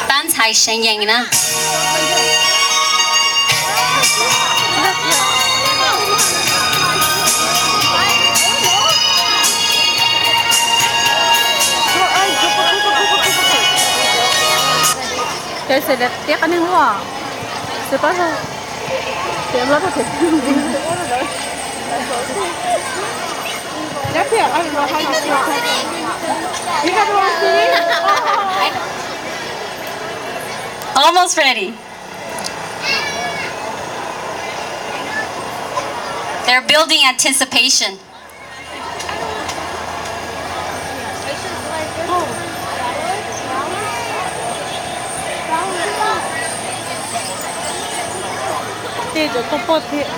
班才神人呢？Kasi tiyak ka nang wa. Siapa sa? Tiyak mo kasi. Tiyak ay mahal siya. Ikaw ba sini? Almost ready. They're building anticipation. Tiyo, topo tiyo.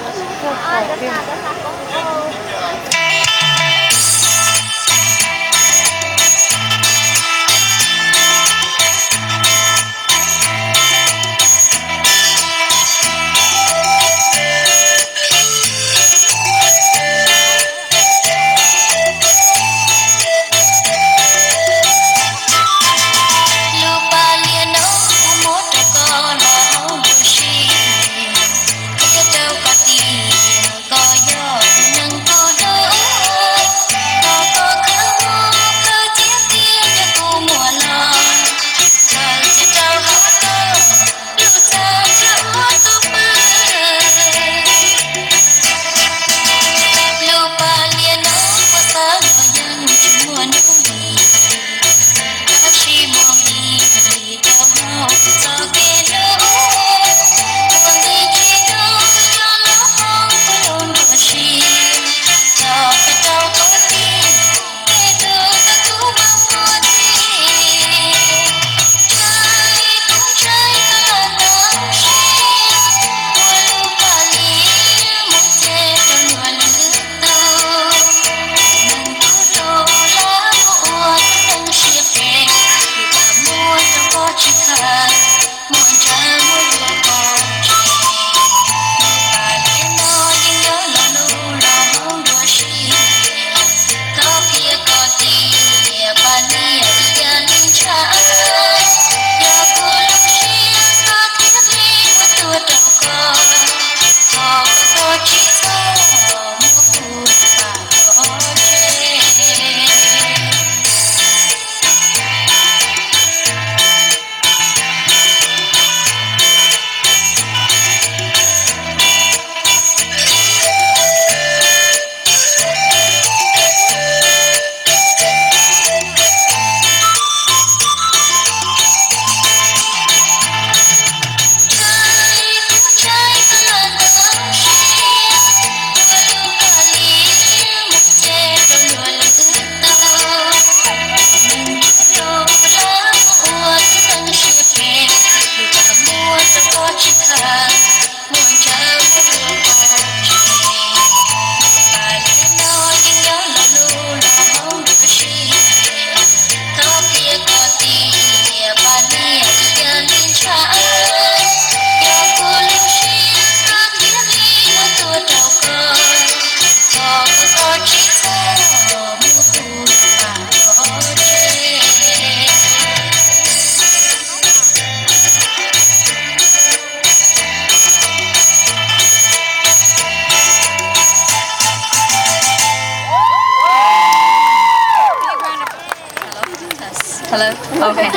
Hello? Okay.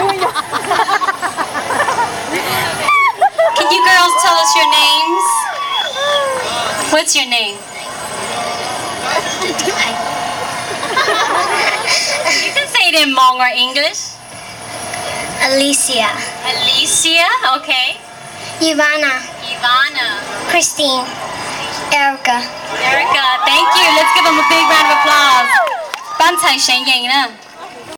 Can you girls tell us your names? What's your name? You can say it in Hmong or English. Alicia. Alicia, okay. Ivana. Ivana. Christine. Erica. Erica, thank you. Let's give them a big round of applause. 班才神人呢？